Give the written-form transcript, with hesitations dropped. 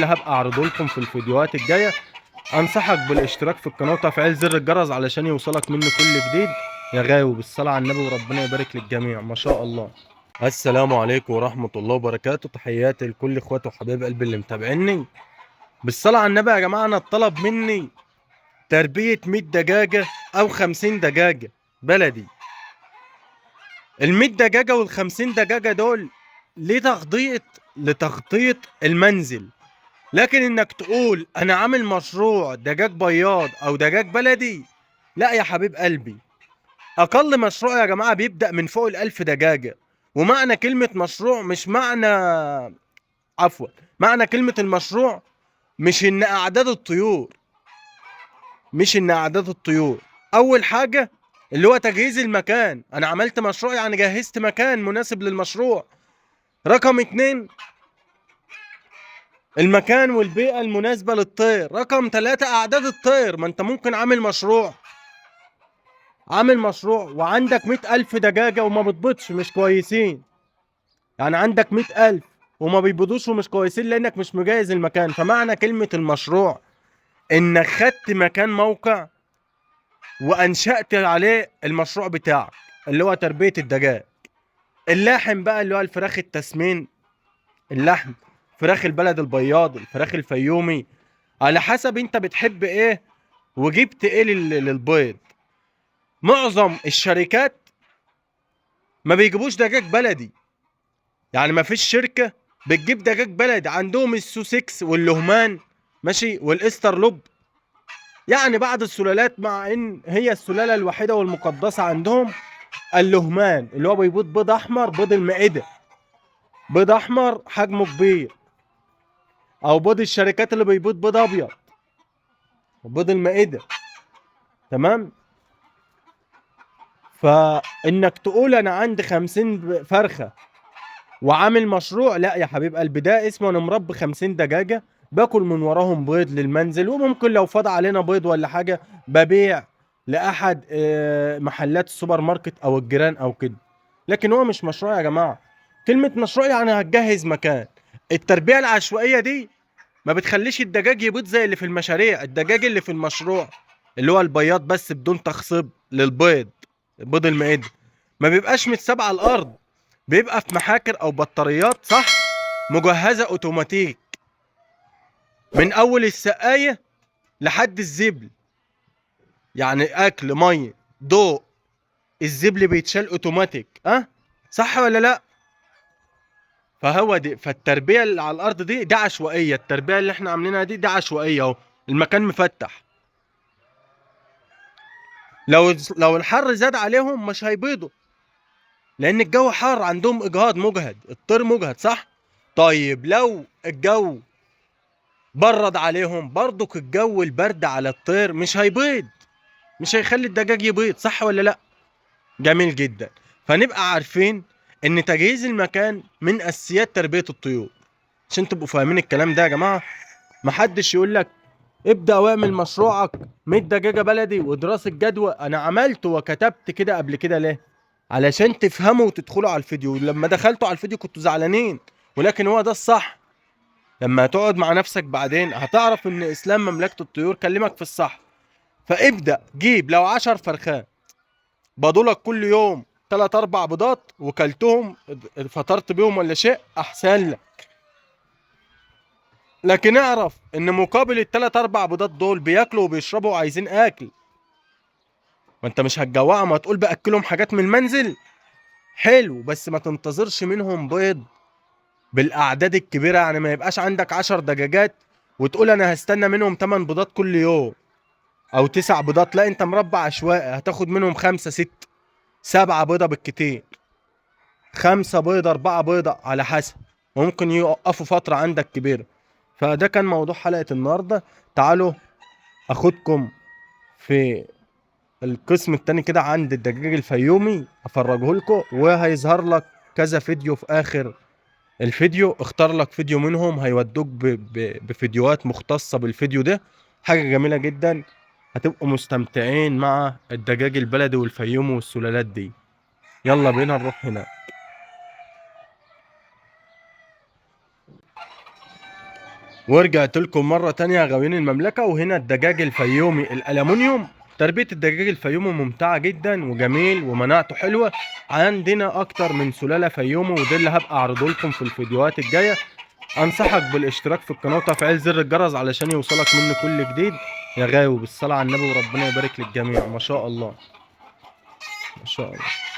اللي هبقى اعرضه لكم في الفيديوهات الجايه. انصحك بالاشتراك في القناه وتفعيل زر الجرس علشان يوصلك مني كل جديد. يا غاوي بالصلاه على النبي وربنا يبارك للجميع ما شاء الله. السلام عليكم ورحمه الله وبركاته، تحياتي لكل اخواتي وحبايب قلبي اللي متابعيني. بالصلاه على النبي يا جماعه، انا الطلب مني تربيه 100 دجاجه او 50 دجاجه بلدي. ال 100 دجاجه وال 50 دجاجه دول لتغطيه المنزل. لكن انك تقول انا عامل مشروع دجاج بياض او دجاج بلدي، لا يا حبيب قلبي. اقل مشروع يا جماعة بيبدأ من فوق ال1000 دجاجة. ومعنى كلمة مشروع مش معنى، عفوا، معنى كلمة المشروع مش ان اعداد الطيور، مش ان اعداد الطيور. اول حاجة اللي هو تجهيز المكان. انا عملت مشروع يعني جهزت مكان مناسب للمشروع. رقم 2 المكان والبيئة المناسبة للطير. رقم 3 أعداد الطير. ما أنت ممكن عامل مشروع وعندك 100,000 دجاجة وما بتبيضش، مش كويسين. يعني عندك 100,000 وما بيبيضوش ومش كويسين لأنك مش مجهز المكان. فمعنى كلمة المشروع إنك خدت مكان، موقع، وأنشأت عليه المشروع بتاعك اللي هو تربية الدجاج. اللاحم بقى اللي هو الفراخ التسمين، اللحم، فراخ البلد البياض، الفراخ الفيومي، على حسب انت بتحب ايه وجبت ايه للبيض. معظم الشركات ما بيجيبوش دجاج بلدي. يعني ما فيش شركة بتجيب دجاج بلدي. عندهم السوسكس واللهمان، ماشي، والاستر لوب، يعني بعض السلالات، مع ان هي السلالة الوحيدة والمقدسة عندهم اللهمان اللي هو بيبيض بيض احمر، بيض المائدة، بيض احمر حجمه كبير. او بيض الشركات اللي بيبيض بيض ابيض، بيض المائدة. تمام. فانك تقول انا عندي 50 فرخه وعامل مشروع، لا يا حبيب قلبي، ده اسمه انا مربي 50 دجاجه باكل من وراهم بيض للمنزل، وممكن لو فاض علينا بيض ولا حاجه ببيع لاحد محلات السوبر ماركت او الجيران او كده. لكن هو مش مشروع يا جماعه. كلمه مشروع يعني هتجهز مكان. التربيه العشوائيه دي ما بتخليش الدجاج يبيض زي اللي في المشاريع. الدجاج اللي في المشروع اللي هو البياض بس بدون تخصيب للبيض، بيض المائدة، ما بيبقاش متساب على الارض، بيبقى في محاكر او بطاريات، صح، مجهزة اوتوماتيك من اول السقاية لحد الزبل. يعني اكل، مية، ضوء، الزبل بيتشال اوتوماتيك. صح ولا لا؟ فالتربية اللي على الارض دي عشوائية. التربية اللي احنا عاملينها دي عشوائية اهو. المكان مفتح. لو الحر زاد عليهم مش هيبيضوا، لان الجو حار، عندهم اجهاض، مجهد، الطير مجهد، صح. طيب لو الجو برد عليهم، برضك الجو البرد على الطير مش هيبيض، مش هيخلي الدجاج يبيض، صح ولا لا؟ جميل جدا. فنبقى عارفين ان تجهيز المكان من اساسيات تربية الطيور. عشان تبقوا فاهمين الكلام ده يا جماعة. محدش يقول لك ابدأ واعمل مشروعك 100 دجاجة بلدي ودراسة جدوى. انا عملت وكتبت كده قبل كده. ليه؟ علشان تفهموا وتدخلوا على الفيديو. لما دخلتوا على الفيديو كنتوا زعلانين، ولكن هو ده الصح. لما تقعد مع نفسك بعدين هتعرف ان اسلام مملكة الطيور كلمك في الصح. فابدأ جيب لو 10 فرخان بضولك كل يوم 3 4 بيضات وكلتهم، فطرت بيهم ولا شيء، احسن لك. لكن اعرف ان مقابل الثلاث اربع بيضات دول بياكلوا وبيشربوا وعايزين اكل. ما انت مش هتجوعهم، هتقول باكلهم حاجات من المنزل، حلو، بس ما تنتظرش منهم بيض بالاعداد الكبيره. يعني ما يبقاش عندك 10 دجاجات وتقول انا هستنى منهم 8 بيضات كل يوم او 9 بيضات. لا، انت مربع عشوائي، هتاخد منهم 5 6 7 بيضه بالكتير، 5 بيضه 4 بيضه على حسب. ممكن يوقفوا فتره عندك كبيره. فده كان موضوع حلقه النهارده. تعالوا اخدكم في القسم التاني كده عند الدجاج الفيومي، افرجه لكم، وهيظهر لك كذا فيديو في اخر الفيديو. اختار لك فيديو منهم هيودوك بفيديوهات مختصة بالفيديو ده. حاجة جميلة جدا. هتبقوا مستمتعين مع الدجاج البلدي والفيومي والسلالات دي. يلا بينا نروح هناك. ورجعت لكم مرة تانية يا غاويين المملكة. وهنا الدجاج الفيومي الألمونيوم. تربية الدجاج الفيومي ممتعة جدا وجميل ومناعته حلوة. عندنا أكتر من سلالة فيومي، وده اللي هبقى أعرضه لكم في الفيديوهات الجاية. أنصحك بالاشتراك في القناة وتفعيل زر الجرس علشان يوصلك مني كل جديد. يا غاوي بالصلاة على النبي وربنا يبارك للجميع. ما شاء الله ما شاء الله.